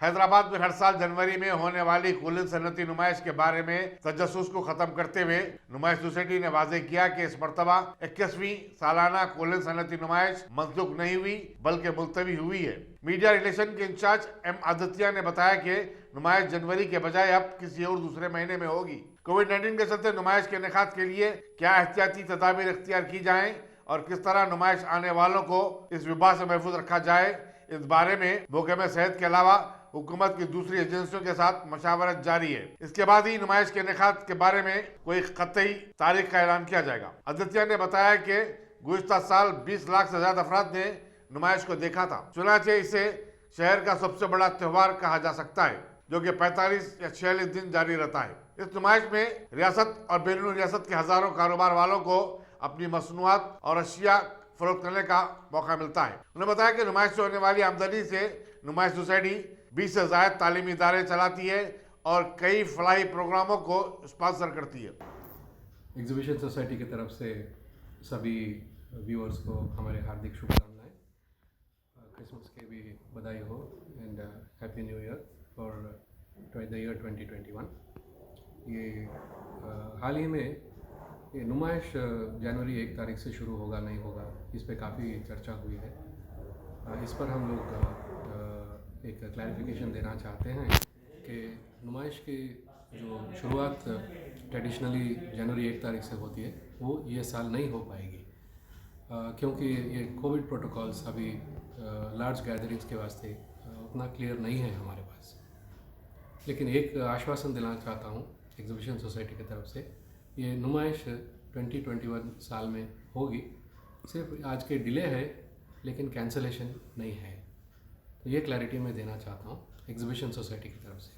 हैदराबाद में हर साल जनवरी में होने वाली कुलीन सनअती नुमाइश के बारे में तजस्सुस को खत्म करते हुए नुमाइश सोसाइटी ने वाजे किया कि इस मर्तबा 21वीं सालाना कुलीन सनअती नुमाइश मंसूख नहीं हुई बल्कि मुलतवी हुई है। मीडिया रिलेशन के इंचार्ज एम आदित्य ने बताया कि नुमाइश जनवरी के बजाय अब किसी और दूसरे महीने में होगी। कोविड-19 के चलते नुमाइश के इनेकाद के लिए क्या एहतियाती तदाबीर इख्तियार की जाए और किस तरह नुमाइश आने वालों को इस वबा से महफूज रखा जाए, इस बारे में महकमा सेहत के अलावा हुकूमत की दूसरी एजेंसियों के साथ मशावरत जारी है। इसके बाद ही नुमाइश के इनेकाद के बारे में कोई कतई तारीख का ऐलान किया जाएगा। आदित्य ने बताया कि गुज़िश्ता साल 20 लाख से ज्यादा अफराद ने नुमाइश को देखा था। चुनांचे इसे शहर का सबसे बड़ा त्योहार कहा जा सकता है, जो कि 45 या 46 दिन जारी रहता है। इस नुमाइश में रियासत और बैरून रियासत के हजारों कारोबार वालों को अपनी मसनूआत और अशिया फरोख्त करने का मौका मिलता है। उन्होंने बताया कि नुमाइश से होने वाली आमदनी से नुमाइश सोसाइटी 20 से ज्यादा तालीमी इदारे चलाती है और कई फलाही प्रोग्रामों को स्पॉन्सर करती है। एग्जीबिशन सोसाइटी की तरफ से सभी व्यूअर्स को हमारे हार्दिक शुभकामनाएं। क्रिसमस के भी बधाई हो and happy new year for the year 2021। ये हाल ही में ये नुमाइश जनवरी 1 तारीख से शुरू होगा नहीं होगा, इस पे काफ़ी चर्चा हुई है। इस पर हम लोग एक क्लैरिफिकेशन देना चाहते हैं कि नुमाइश की जो शुरुआत ट्रेडिशनली जनवरी 1 तारीख से होती है वो ये साल नहीं हो पाएगी, क्योंकि ये कोविड प्रोटोकॉल्स अभी लार्ज गैदरिंग्स के वास्ते उतना क्लियर नहीं है हमारे पास। लेकिन एक आश्वासन दिलाना चाहता हूँ एग्जीबिशन सोसाइटी की तरफ से, ये नुमाइश 2021 साल में होगी। सिर्फ आज के डिले है लेकिन कैंसलेशन नहीं है, तो ये क्लैरिटी मैं देना चाहता हूँ एग्जीबिशन सोसाइटी की तरफ से।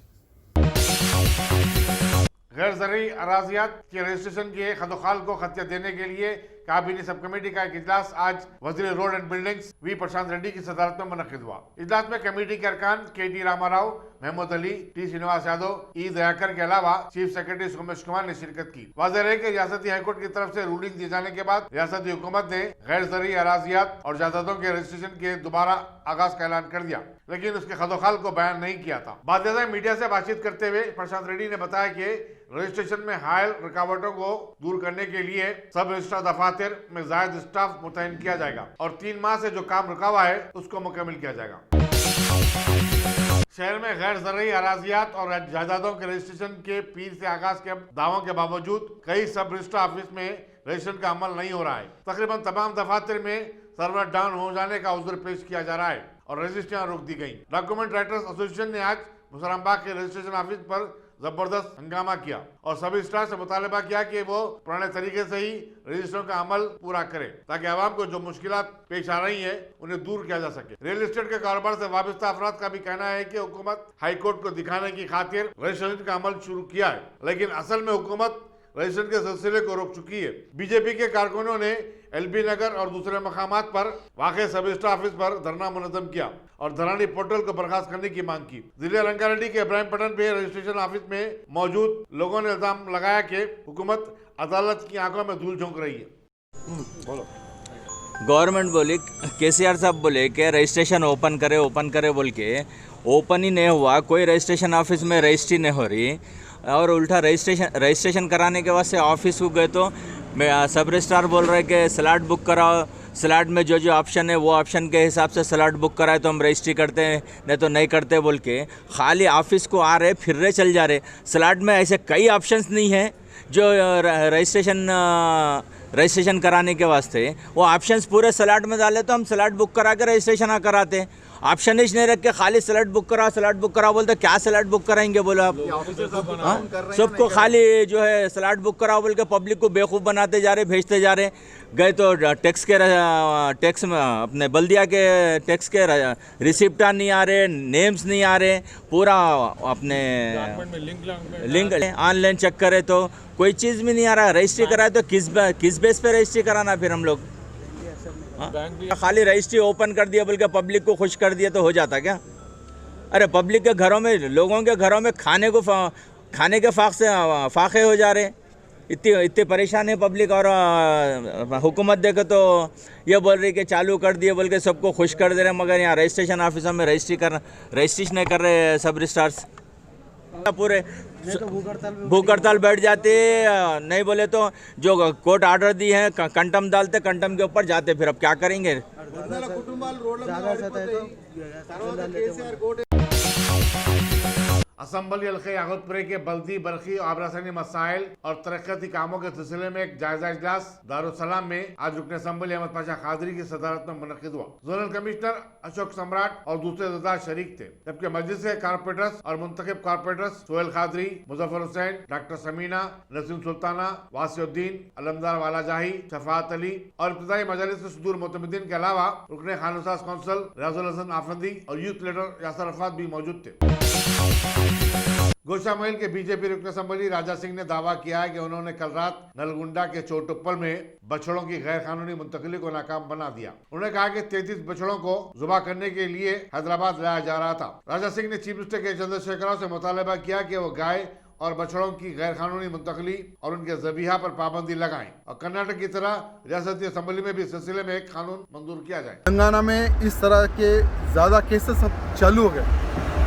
गैर ज़रूरी अराजियात के रजिस्ट्रेशन के खदोखाल को खतिया देने के लिए काबीनी सब कमेटी का एक इजलास आज वज़ीर रोड एंड बिल्डिंग्स वी प्रशांत रेड्डी की सदारत में मुनक़िद हुआ। इजलास में कमेटी के अरकान के.टी. रामाराव, महमूद अली, टी. श्रीनिवास यादव, ई. दयाकर के अलावा चीफ सेक्रेटरी सोमेश कुमार ने शिरकत की। वाज़ेह है कि रियासती हाईकोर्ट की तरफ से रूलिंग दिए जाने के बाद रियासती हुकूमत ने गैर ज़रूरी अराजियात और जायदादों के रजिस्ट्रेशन के दोबारा आगाज का ऐलान कर दिया, लेकिन उसके खदोखाल को बयान नहीं किया था। बाद मीडिया से बातचीत करते हुए प्रशांत रेड्डी ने बताया कि रजिस्ट्रेशन में हायल रुकावटों को दूर करने के लिए सब रजिस्ट्रार दफातर में ज़ायद स्टाफ मुतयन किया जाएगा और 3 माह से जो काम रुका हुआ है उसको मुकम्मल किया जाएगा। शहर में गैर ज़रूरी अराजियात और जायदादों के रजिस्ट्रेशन के पीर से आगाज के दावों के बावजूद कई सब रजिस्ट्रार ऑफिस में रजिस्ट्रेशन का अमल नहीं हो रहा है। तकरीबन तमाम दफातर में सर्वर डाउन हो जाने का उज़्र पेश किया जा रहा है और रजिस्ट्रियां रोक दी गई। डॉक्यूमेंट राइटर्स एसोसिएशन ने आज मुसलमानबाग के रजिस्ट्रेशन ऑफिस पर जबरदस्त हंगामा किया और सभी स्टाफ से मुतालबा किया कि वो पुराने तरीके से ही रजिस्ट्रेशन का अमल पूरा करे, ताकि आवाम को जो मुश्किलात पेश आ रही है उन्हें दूर किया जा सके। रियल एस्टेट के कारोबार से वाबस्ता अफराद का भी कहना है कि हुकूमत हाईकोर्ट को दिखाने की खातिर रजिस्ट्रेशन का अमल शुरू किया है, लेकिन असल में हुकूमत रजिस्ट्रेशन के सिलसिले को रोक चुकी है। बीजेपी के कारकुनों ने एलबी नगर और दूसरे मकामात पर वाक़े सब रजिस्ट्रार ऑफिस पर धरना मुनज़्ज़म किया और धरानी पोर्टल को बर्खास्त करने की मांग की। जिले रंगारेड्डी के इब्राहिम पटन पे रजिस्ट्रेशन ऑफिस में मौजूद लोगों ने इल्जाम लगाया कि हुकूमत अदालत की आंखों में धूल झोंक रही है। बोलो। गवर्नमेंट बोली, केसीआर साहब बोले कि रजिस्ट्रेशन ओपन करे बोल के ओपन ही नहीं हुआ, कोई रजिस्ट्रेशन ऑफिस में रजिस्ट्री नहीं हो रही और उल्टा रजिस्ट्रेशन कराने के वास्ते ऑफिस को गए तो सब रजिस्ट्रार बोल रहे कि स्लॉट बुक कराओ, स्लॉट में जो ऑप्शन है वो ऑप्शन के हिसाब से स्लॉट बुक कराए तो हम रजिस्ट्री करते हैं, नहीं तो नहीं करते बोल के खाली ऑफिस को आ रहे फिर रहे चल जा रहे। स्लॉट में ऐसे कई ऑप्शंस नहीं है जो रजिस्ट्रेशन कराने के वास्ते, वो ऑप्शंस पूरे स्लॉट में डाले तो हम स्लॉट बुक करा के रजिस्ट्रेशन कराते। ऑप्शन ही नहीं रख के खाली स्लॉट बुक कराओ बोलते, क्या स्लॉट बुक कराएंगे बोलो आप? सबको खाली जो है स्लॉट बुक कराओ बोल के पब्लिक को बेवकूफ़ बनाते जा रहे, भेजते जा रहे। गए तो टैक्स में अपने बल्दिया के टैक्स के रिसिप्टा नहीं आ रहे, नेम्स नहीं आ रहे, पूरा अपने लिंक ऑनलाइन चेक करे तो कोई चीज़ भी नहीं आ रहा। रजिस्ट्री कराए तो किस बेस पे रजिस्ट्री कराना फिर हम लोग? खाली रजिस्ट्री ओपन कर दिया बोल के पब्लिक को खुश कर दिया तो हो जाता क्या? अरे पब्लिक के घरों में, लोगों के घरों में खाने के फाके हो जा रहे, इतनी इतनी परेशान है पब्लिक, और हुकूमत देखे तो ये बोल रही कि चालू कर दिए बोल के सबको खुश कर दे रहे, मगर यहाँ रजिस्ट्रेशन ऑफिस में रजिस्ट्रेशन नहीं कर रहे सब रजिस्ट्रार्स। पूरे भूख हड़ताल बैठ जाते, नहीं बोले तो जो कोर्ट ऑर्डर दी है कंटम डालते, कंटम के ऊपर जाते, फिर अब क्या करेंगे। असम्बली हल्के यागुतपुरे के बल्दी बल्खी आबरासानी मसाइल और तरक्याती कामों के सिलसिले में एक जायजा इजलास दारुसलाम में आज रुकन असम्बली अहमद पाशा कादरी की सदारत में मुनक्किद हुआ। जोनल कमिश्नर अशोक सम्राट और दूसरे अहदेदार शरीक थे, जबकि मस्जिद से कारपोरेटर्स और मुंतखब कारपोरेटर्स सोहेल कादरी, मुजफ्फर हुसैन, डॉक्टर समीना, नसीम सुल्ताना, वासिउद्दीन, अलमदार वाला जाही, शफात अली और इब्तिदाई मजालिस के सुदूर मुतमद्दीन के अलावा रुकन खानसाज कौंसिल रियाजुल हसन आफंदी और यूथ लीडर यासर अरफात भी मौजूद थे। गोशा महल के बीजेपी रुकन असम्बली राजा सिंह ने दावा किया है कि उन्होंने कल रात नलगुंडा के चोटुप्पल में बछड़ों की गैर कानूनी मुंतकली को नाकाम बना दिया। उन्होंने कहा कि 33 बछड़ों को जुबा करने के लिए हैदराबाद लाया जा रहा था। राजा सिंह ने चीफ मिनिस्टर के चंद्रशेखर राव से मुतालबा किया कि वो गाय और बछड़ों की गैर कानूनी मुंतकली और उनके ज़बीहा पर पाबंदी लगाएं और कर्नाटक की तरह रियासती असम्बली में भी इस सिलसिले में एक कानून मंजूर किया जाए। तेलंगाना में इस तरह के ज़्यादा केसेस अब चालू हो गए,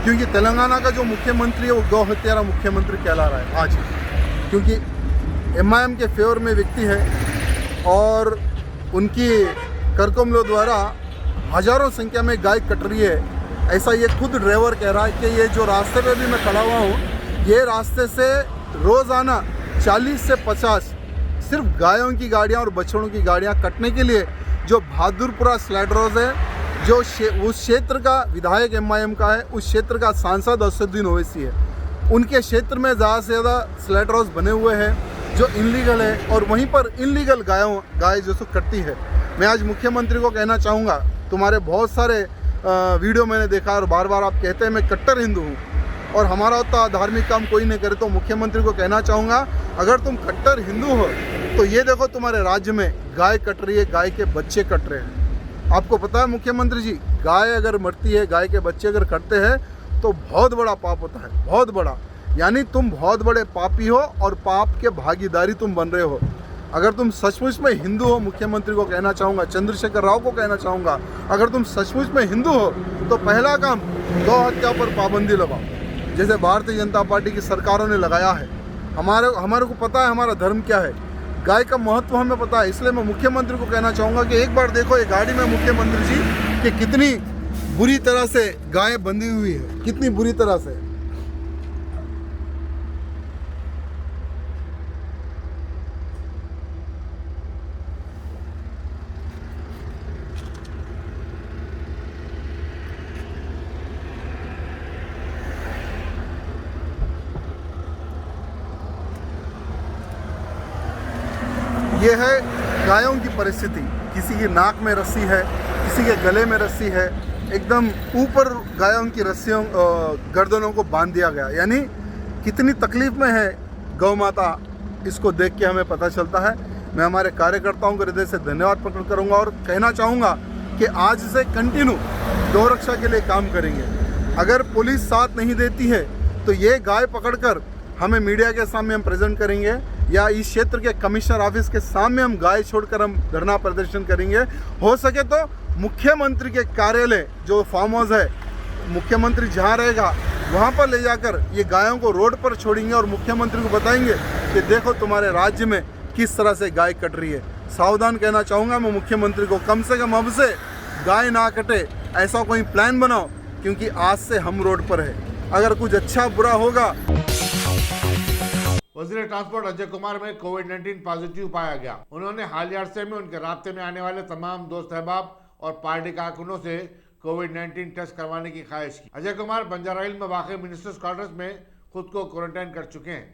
क्योंकि तेलंगाना का जो मुख्यमंत्री है वो गौ हत्यारा मुख्यमंत्री कहला रहा है आज, क्योंकि एमआईएम के फेवर में व्यक्ति है और उनकी करकमलों द्वारा हजारों संख्या में गाय कट रही है। ऐसा ये खुद ड्राइवर कह रहा है कि ये जो रास्ते पे भी मैं खड़ा हुआ हूँ, ये रास्ते से रोज़ाना 40 से 50 सिर्फ गायों की गाड़ियाँ और बछड़ों की गाड़ियाँ कटने के लिए जो बहादुरपुरा स्लैड रोज है, जो उस क्षेत्र का विधायक एमआईएम का है, उस क्षेत्र का सांसद असदुद्दीन ओवैसी है, उनके क्षेत्र में ज़्यादा से ज़्यादा स्लैड हाउस बने हुए हैं जो इनलीगल है और वहीं पर इनलीगल गाय जो सो कटती है। मैं आज मुख्यमंत्री को कहना चाहूँगा, तुम्हारे बहुत सारे वीडियो मैंने देखा और बार बार आप कहते हैं मैं कट्टर हिंदू हूँ और हमारा उतना धार्मिक काम कोई नहीं करे, तो मुख्यमंत्री को कहना चाहूँगा अगर तुम कट्टर हिंदू हो तो ये देखो तुम्हारे राज्य में गाय कट रही है, गाय के बच्चे कट रहे हैं। आपको पता है मुख्यमंत्री जी, गाय अगर मरती है, गाय के बच्चे अगर कटते हैं तो बहुत बड़ा पाप होता है, बहुत बड़ा। यानी तुम बहुत बड़े पापी हो और पाप के भागीदारी तुम बन रहे हो। अगर तुम सचमुच में हिंदू हो, मुख्यमंत्री को कहना चाहूँगा, चंद्रशेखर राव को कहना चाहूँगा, अगर तुम सचमुच में हिंदू हो तो पहला काम गौ हत्या पर पाबंदी लगाओ, जैसे भारतीय जनता पार्टी की सरकारों ने लगाया है। हमारे को पता है हमारा धर्म क्या है, गाय का महत्व हमें पता है। इसलिए मैं मुख्यमंत्री को कहना चाहूँगा कि एक बार देखो ये गाड़ी में मुख्यमंत्री जी कि कितनी बुरी तरह से गाय बंधी हुई है, कितनी बुरी तरह से। ये है गायों की परिस्थिति, किसी की नाक में रस्सी है, किसी के गले में रस्सी है, एकदम ऊपर गायों की रस्सियों गर्दनों को बांध दिया गया। यानी कितनी तकलीफ में है गौ माता, इसको देख के हमें पता चलता है। मैं हमारे कार्यकर्ताओं को हृदय से धन्यवाद प्रकट करूंगा और कहना चाहूँगा कि आज से कंटिन्यू गौ रक्षा के लिए काम करेंगे। अगर पुलिस साथ नहीं देती है तो ये गाय पकड़कर हमें मीडिया के सामने हम प्रेजेंट करेंगे या इस क्षेत्र के कमिश्नर ऑफिस के सामने हम गाय छोड़कर हम धरना प्रदर्शन करेंगे। हो सके तो मुख्यमंत्री के कार्यालय जो फार्म हाउस है, मुख्यमंत्री जहाँ रहेगा वहाँ पर ले जाकर ये गायों को रोड पर छोड़ेंगे और मुख्यमंत्री को बताएंगे कि देखो तुम्हारे राज्य में किस तरह से गाय कट रही है। सावधान कहना चाहूँगा मैं मुख्यमंत्री को, कम से कम अब से गाय ना कटे ऐसा कोई प्लान बनाओ, क्योंकि आज से हम रोड पर है। अगर कुछ अच्छा बुरा होगा। वजीर ट्रांसपोर्ट अजय कुमार में कोविड-19 पॉजिटिव पाया गया। उन्होंने हालिया अरसे में उनके रास्ते में आने वाले तमाम दोस्त अहबाब और पार्टी कारकुनों से कोविड-19 टेस्ट करवाने की ख्वाहिश की। अजय कुमार बंजारा हिल में वाक़ मिनिस्टर्स क्वार्टर्स में खुद को क्वारंटाइन कर चुके हैं।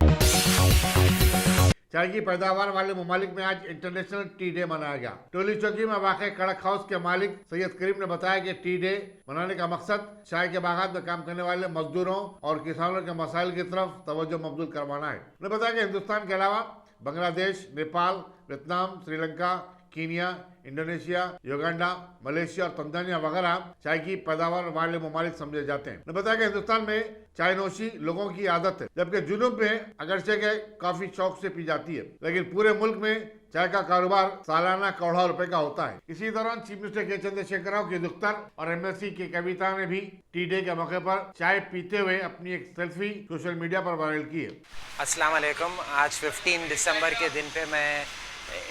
चाय की पैदावार वाले ममालिक में आज इंटरनेशनल टी डे मनाया गया। टोली चौकी में वाक़ कड़क हाउस के मालिक सैयद करीम ने बताया कि टी डे मनाने का मकसद चाय के बागात में काम करने वाले मजदूरों और किसानों के मसाइल की तरफ तवज्जो मबजूल करवाना है। उन्होंने बताया कि हिंदुस्तान के अलावा Bangladesh, Nepal, Vietnam, Sri Lanka, Kenya, Indonesia, Uganda, Malaysia और तंजानिया वगैरह चाय की पैदावार वाले ममालिक समझे जाते हैं। ने बताया कि हिंदुस्तान में चाय नोशी लोगों की आदत है, जबकि जुनूब में अगरचे के काफी शौक से पी जाती है, लेकिन पूरे मुल्क में चाय का कारोबार सालाना करोड़ों रुपए का होता है। इसी दौरान चीफ मिनिस्टर के चंद्रशेखर राव की दुख्तर और एमएलसी की कविता ने भी टी डे के मौके पर चाय पीते हुए अपनी एक सेल्फी सोशल मीडिया पर वायरल की है। अस्सलाम वालेकुम। आज 15 दिसंबर के दिन पे मैं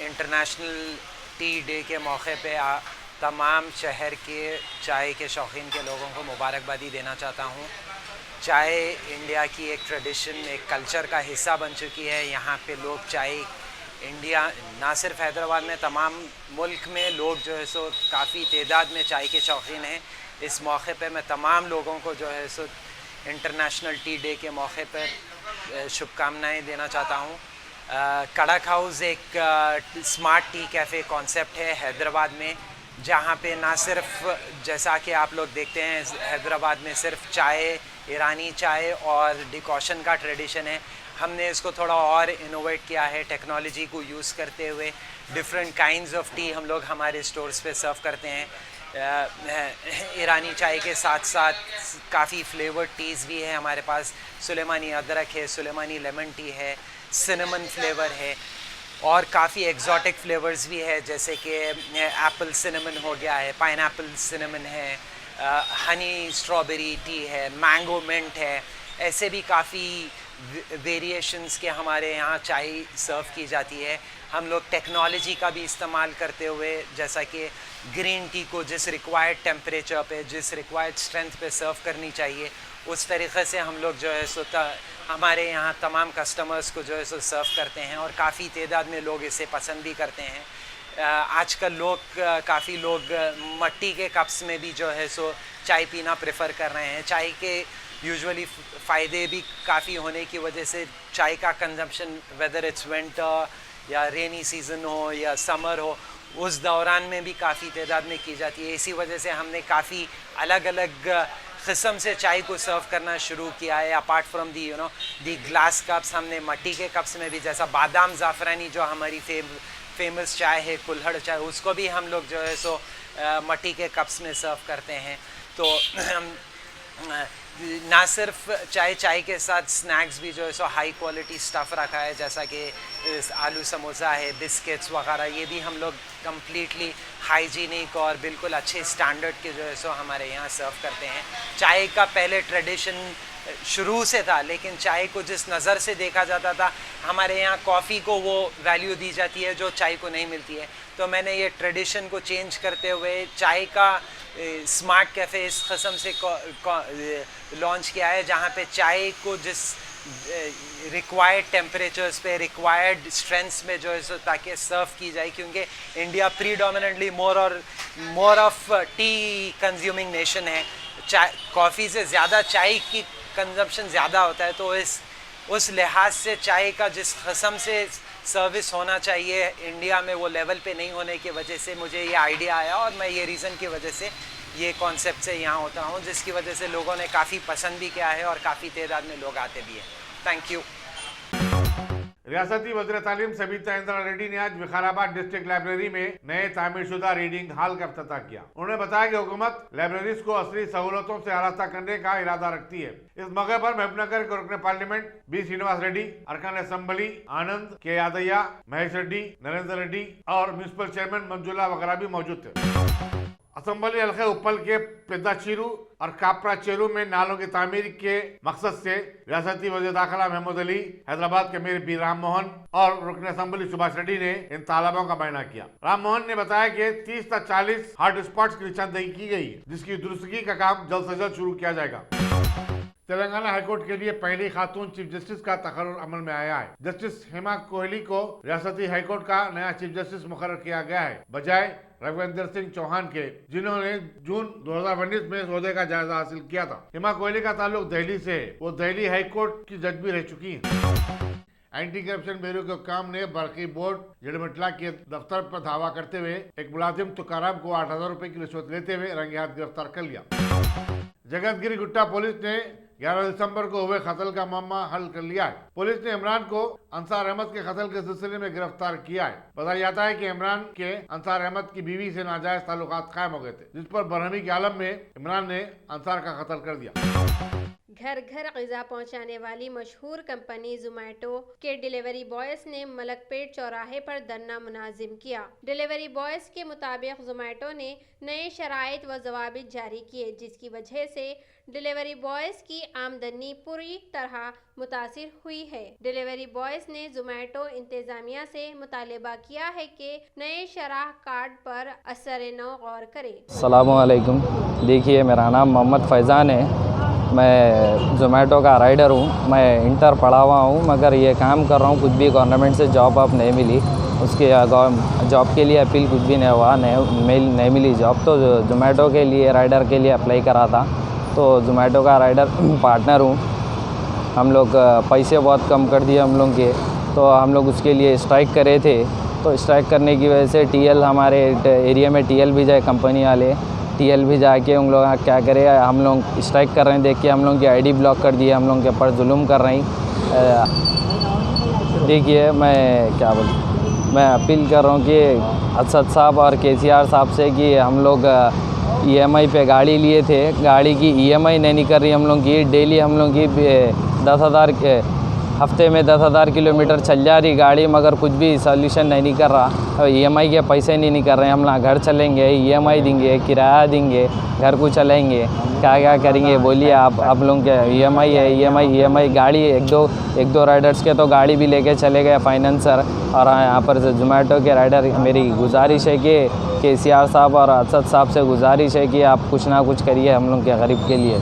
इंटरनेशनल टी डे के मौके पे तमाम शहर के चाय के शौकीन के लोगों को मुबारकबादी देना चाहता हूँ। चाय इंडिया की एक ट्रेडिशन, एक कल्चर का हिस्सा बन चुकी है। यहाँ पे लोग चाय इंडिया, ना सिर्फ हैदराबाद में, तमाम मुल्क में लोग जो है सो काफ़ी तादाद में चाय के शौकीन हैं। इस मौके पे मैं तमाम लोगों को जो है सो इंटरनेशनल टी डे के मौके पर शुभकामनाएं देना चाहता हूँ। कड़क हाउस एक स्मार्ट टी कैफ़े कॉन्सेप्ट है हैदराबाद में, जहाँ पे ना सिर्फ जैसा कि आप लोग देखते हैं हैदराबाद में सिर्फ चाय, ईरानी चाय और डिकॉशन का ट्रेडिशन है। हमने इसको थोड़ा और इनोवेट किया है, टेक्नोलॉजी को यूज़ करते हुए डिफरेंट काइंड्स ऑफ टी हम लोग हमारे स्टोर्स पे सर्व करते हैं। ईरानी चाय के साथ साथ काफ़ी फ्लेवर्ड टीज़ भी है हमारे पास। सुलेमानी अदरक है, सुलेमानी लेमन टी है, सिनेमन फ्लेवर है और काफ़ी एग्जॉटिक फ्लेवर्स भी है, जैसे कि एप्पल सिनेमन हो गया है, पाइनएप्पल सिनेमन है, हनी स्ट्रॉबेरी टी है, मैंगो मिंट है। ऐसे भी काफ़ी वेरिएशंस के हमारे यहाँ चाय सर्व की जाती है। हम लोग टेक्नोलॉजी का भी इस्तेमाल करते हुए, जैसा कि ग्रीन टी को जिस रिक्वायर्ड टेम्परेचर पे, जिस रिक्वायर्ड स्ट्रेंथ पे सर्व करनी चाहिए, उस तरीक़े से हम लोग जो है सो हमारे यहाँ तमाम कस्टमर्स को जो है सो सर्व करते हैं और काफ़ी तादाद में लोग इसे पसंद भी करते हैं। आजकल काफ़ी लोग मिट्टी के कप्स में भी जो है सो चाय पीना प्रेफर कर रहे हैं। चाय के यूजुअली फ़ायदे भी काफ़ी होने की वजह से चाय का कंजम्पशन, वेदर इट्स विंटर या रेनी सीज़न हो या समर हो, उस दौरान में भी काफ़ी तादाद में की जाती है। इसी वजह से हमने काफ़ी अलग अलग किस्म से चाय को सर्व करना शुरू किया है। Apart from the glass cups, हमने मिट्टी के कप्स में भी, जैसा बादाम ज़ाफ़रानी जो हमारी फेमस चाय है, कुल्हड़ चाय, उसको भी हम लोग जो है सो मिट्टी के कप्स में सर्व करते हैं। तो ना सिर्फ चाय के साथ स्नैक्स भी जो है सो हाई क्वालिटी स्टफ़ रखा है, जैसा कि आलू समोसा है, बिस्किट्स वगैरह, ये भी हम लोग कम्प्लीटली हाइजीनिक और बिल्कुल अच्छे स्टैंडर्ड के जो है सो हमारे यहाँ सर्व करते हैं। चाय का पहले ट्रेडिशन शुरू से था, लेकिन चाय को जिस नज़र से देखा जाता था, हमारे यहाँ कॉफ़ी को वो वैल्यू दी जाती है जो चाय को नहीं मिलती है। तो मैंने ये ट्रेडिशन को चेंज करते हुए चाय का स्मार्ट कैफ़े इस किस्म से लॉन्च किया है, जहाँ पे चाय को जिस रिक्वायर्ड टेम्परेचर्स पे, रिक्वायर्ड स्ट्रेंथ्स में जो है सो ताकि सर्व की जाए, क्योंकि India predominantly more of T consuming nation है। चाय, कॉफ़ी से ज़्यादा चाय की कंजम्पशन ज़्यादा होता है। तो उस लिहाज से चाय का जिस किस्म से सर्विस होना चाहिए इंडिया में, वो लेवल पे नहीं होने की वजह से मुझे ये आइडिया आया और मैं ये रीज़न की वजह से ये कॉन्सेप्ट से यहाँ होता हूँ, जिसकी वजह से लोगों ने काफ़ी पसंद भी किया है और काफ़ी तादाद में लोग आते भी हैं। Thank you. रियासती वज़ीर तालीम सबीता इंदिरा रेड्डी ने आज विकाराबाद डिस्ट्रिक्ट लाइब्रेरी में नए तामीरशुदा रीडिंग हॉल का इफ्तिताह किया। उन्होंने बताया कि हुकूमत लाइब्रेरीज को असली सहूलतों से आरास्ता करने का इरादा रखती है। इस मौके पर महबूबनगर के रुकने पार्लियामेंट बी श्रीनिवास रेड्डी, अरकान असेंबली आनंद के यादయ్య, महेश रेड्डी, नरेंद्र रेड्डी और म्यूनिसिपल चेयरमैन मंजुला वगैरह भी मौजूद थे। असेंबली हल्के उप्पल के पेद्दाचीरू और कापरा चेरू में नालों की तामीर के मकसद से रियासती वज़ीर दाखिला महमूद अली, हैदराबाद के मेयर पी राम मोहन और रुकन असेंबली सुभाष रेड्डी ने इन तालाबों का बयान किया। राम मोहन ने बताया कि 30 से 40 हॉट स्पॉट्स की निशानदेही की गई, जिसकी दुरुस्तगी का काम जल्द से जल्द शुरू किया जाएगा। तेलंगाना हाईकोर्ट के लिए पहली खातून चीफ जस्टिस का तकर्रुर अमल में आया है। जस्टिस हेमा कोहली को रियासती हाईकोर्ट का नया चीफ जस्टिस मुकर्रर किया गया है, बजाय रघुवेंद्र सिंह चौहान के, जिन्होंने जून 2019 में इस ओहदे का जायजा हासिल किया था। हेमा कोहली का ताल्लुक दिल्ली से है, वो दिल्ली हाईकोर्ट की जज भी रह चुकी हैं। एंटी करप्शन ब्यूरो के काम ने बरकी बोर्ड जड़मटला के दफ्तर पर धावा करते हुए एक मुलाजिम तुकाराम को 8,000 रुपए की रिश्वत लेते हुए रंगे हाथ गिरफ्तार कर लिया। जगतगिरी गुट्टा पुलिस ने 11 दिसंबर को हुए कत्ल का मामला हल कर लिया है। पुलिस ने इमरान को अंसार अहमद के कत्ल के सिलसिले में गिरफ्तार किया है। बताया जाता है कि इमरान के अंसार अहमद की बीवी से नाजायज ताल्लुकात कायम हो गए थे, जिस पर बरहमी के आलम में इमरान ने अंसार का कत्ल कर दिया। घर घर ग़िज़ा पहुंचाने वाली मशहूर कंपनी जोमैटो के डिलीवरी बॉयज़ ने मलकपेट चौराहे पर धरना मुनाजिम किया। डिलीवरी बॉयज़ के मुताबिक जोमैटो ने नए शराइत व ज़वाबित जारी किए, जिसकी वजह से डिलीवरी बॉयज़ की आमदनी पूरी तरह मुतासिर हुई है। डिलीवरी बॉयज़ ने जोमैटो इंतज़ामिया से मुतालबा किया है कि नए शराह कार्ड पर असर नौ गौर करे। अस्सलामु अलैकुम। देखिए, मेरा नाम मोहम्मद फैज़ान है। मैं जोमेटो का राइडर हूँ। मैं इंटर पढ़ा हुआ हूँ, मगर ये काम कर रहा हूँ, कुछ भी गवर्नमेंट से जॉब अब नहीं मिली। उसके जॉब के लिए अपील कुछ भी नहीं हुआ, नहीं मिली जॉब। तो जोमेटो के लिए राइडर के लिए अप्लाई करा था। तो जोमेटो का राइडर पार्टनर हूँ। हम लोग पैसे बहुत कम कर दिए हम लोग के, तो हम लोग उसके लिए स्ट्राइक करे थे। तो स्ट्राइक करने की वजह से टीएल, हमारे एरिया में टीएल भी जाए, कंपनी वाले टीएल भी जाके उन लोग क्या करे, हम लोग स्ट्राइक कर रहे हैं देख के हम लोग की आईडी ब्लॉक कर दिए, हम लोग के ऊपर जुल्म कर रहे हैं। देखिए, मैं क्या बोलूँ, मैं अपील कर रहा हूँ कि असद साहब और केसीआर साहब से कि हम लोग ईएमआई पे गाड़ी लिए थे, गाड़ी की ईएमआई नहीं कर रही हम लोग की। डेली हम लोग की 10,000 हफ्ते में 10,000 किलोमीटर चल जा रही गाड़ी, मगर कुछ भी सॉल्यूशन नहीं कर रहा। ईएमआई के पैसे नहीं कर रहे हैं। हम ना घर चलेंगे, ईएमआई देंगे, किराया देंगे, घर को चलेंगे, क्या क्या करेंगे बोलिए आप लोग के। ईएमआई है, ईएमआई गाड़ी एक दो राइडर्स के तो गाड़ी भी लेके चले गए फाइनेंसर। और यहाँ पर जोमेटो के राइडर, मेरी गुजारिश है कि केसीआर साहब और असद साहब से गुजारिश है कि आप कुछ ना कुछ करिए हम लोग के गरीब के लिए।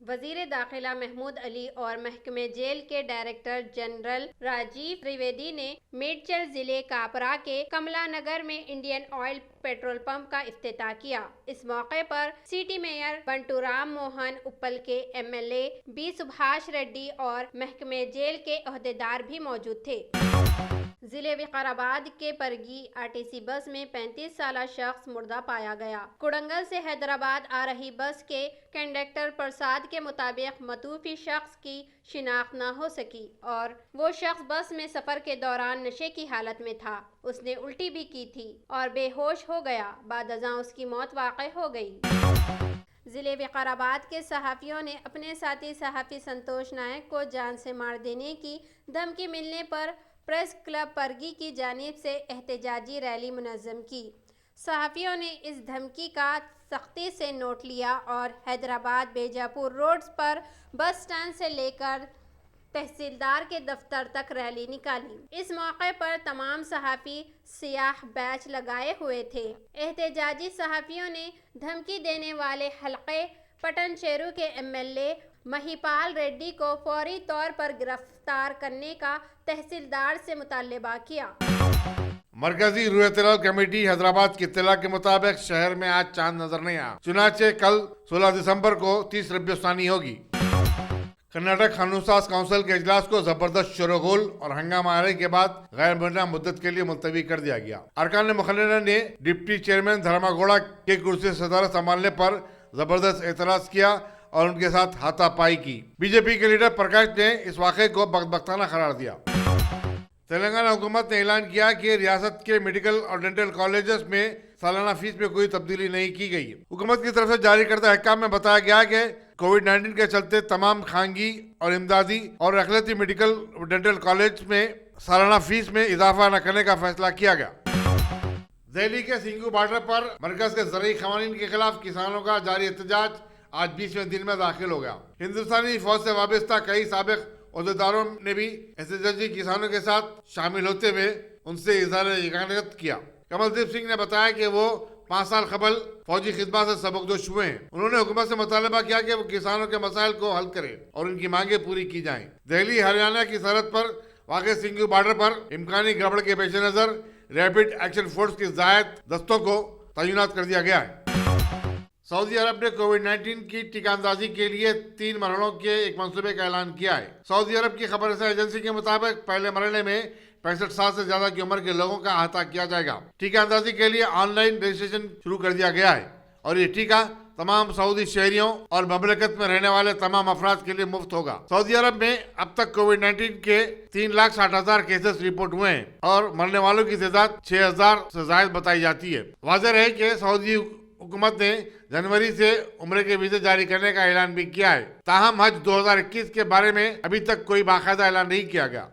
वज़ीर दाखिला महमूद अली और महकमे जेल के डायरेक्टर जनरल राजीव त्रिवेदी ने मेडचल जिले कापरा के कमला नगर में इंडियन ऑयल पेट्रोल पंप का इफ्तिताह किया। इस मौके पर सिटी मेयर बंटूराम मोहन, उप्पल के एमएलए बी सुभाष रेड्डी और महकमे जेल के अहदेदार भी मौजूद थे। जिले विकाराबाद के परगी आरटीसी बस में 35 साला शख्स मुर्दा पाया गया। कुड़ंगल से हैदराबाद आ रही बस के कंडक्टर प्रसाद के मुताबिक मतूफी शख्स की शिनाख्त न हो सकी और वो शख्स बस में सफर के दौरान नशे की हालत में था। उसने उल्टी भी की थी और बेहोश हो गया। बादअज़ां उसकी मौत वाक़ई हो गई। जिले विकाराबाद के सहाफ़ियों ने अपने साथी सहाफ़ी संतोष नायक को जान से मार देने की धमकी मिलने पर प्रेस क्लब परगी की जानिब से एहतजाजी रैली मुनज़्ज़म की। सहाफ़ियों ने इस धमकी का सख्ती से नोट लिया और हैदराबाद बेजापुर रोड्स पर बस स्टैंड से लेकर तहसीलदार के दफ्तर तक रैली निकाली। इस मौके पर तमाम सहाफ़ी सियाह बैच लगाए हुए थे। एहतजाजी सहाफ़ियों ने धमकी देने वाले हल्के पटनचेरू के एमएलए महिपाल रेड्डी को फौरी तौर पर गिरफ्तार करने का तहसीलदार से मुतालबा किया। मरकजी रूह इत्तला कमेटी हैदराबाद की इत्तला के मुताबिक शहर में आज चांद नजर नहीं आया। चुनाचे कल 16 दिसंबर को 30 रबीउस्तानी होगी। कर्नाटक कानून-साज काउंसिल के इजलास को जबरदस्त शोरगुल और हंगामा आने के बाद गैर मुनज़्ज़म मुद्दत के लिए मुलतवी कर दिया गया। अरकान मुखर्ररीन ने डिप्टी चेयरमैन धर्मागौड़ा के कुर्सी सदारत संभालने पर जबरदस्त एतराज किया और उनके साथ हाथापाई की। बीजेपी के लीडर प्रकाश ने इस वाक़े को बख्ताना करार दिया। तेलंगाना हुकूमत ने ऐलान किया कि रियासत के मेडिकल और डेंटल कॉलेजेस में सालाना फीस में कोई तब्दीली नहीं की गई। हुकूमत की तरफ से जारी करदा अहकाम में बताया गया कि कोविड-19 के चलते तमाम खानगी और इमदादी और अखिलती मेडिकल डेंटल कॉलेज में सालाना फीस में इजाफा न करने का फैसला किया गया। दिल्ली के सिंगू बॉर्डर पर मरकज के ज़रूरी क़वानीन के खिलाफ किसानों का जारी एहतजाज आज 20वें दिन में दाखिल हो गया। हिंदुस्तानी फौज से वाबस्ता कई साबिक ओहदेदारों ने भी एहतजाजी किसानों के साथ शामिल होते हुए उनसे इज़हार यकीनत किया। कमलदीप सिंह ने बताया कि वो 5 साल कबल फौजी खिदमत से सबकदोश हुए हैं। उन्होंने हुकूमत से मुतालबा किया कि वो किसानों के मसाइल को हल करे और उनकी मांगे पूरी की जाएं। दिल्ली हरियाणा की सरहद पर वाक़ सिंगू बॉर्डर पर इम्कानी गड़बड़ के पेश नज़र रैपिड एक्शन फोर्स की ज़ायद दस्तों को तैनात कर दिया गया है। सऊदी अरब ने कोविड-19 की टीकांदाजी के लिए 3 मरहलों के एक मंसूबे का ऐलान किया है। सऊदी अरब की खबर एजेंसी के मुताबिक पहले मरहले में 65 साल से ज्यादा की उम्र के लोगों का अहाता किया जाएगा। टीका अंदाजी के लिए ऑनलाइन रजिस्ट्रेशन शुरू कर दिया गया है और ये टीका तमाम सऊदी शहरियों और ममलकत में रहने वाले तमाम अफराद के लिए मुफ्त होगा। सऊदी अरब में अब तक कोविड-19 के 3,60,000 केसेस रिपोर्ट हुए हैं और मरने वालों की तादाद 6,000 से ज्यादा बताई जाती है। वाज़ेह है कि सऊदी हुकूमत ने जनवरी से उम्रे के वीजे जारी करने का ऐलान भी किया है। ताहम हज 2021 के बारे में अभी तक कोई बाकायदा ऐलान नहीं किया गया।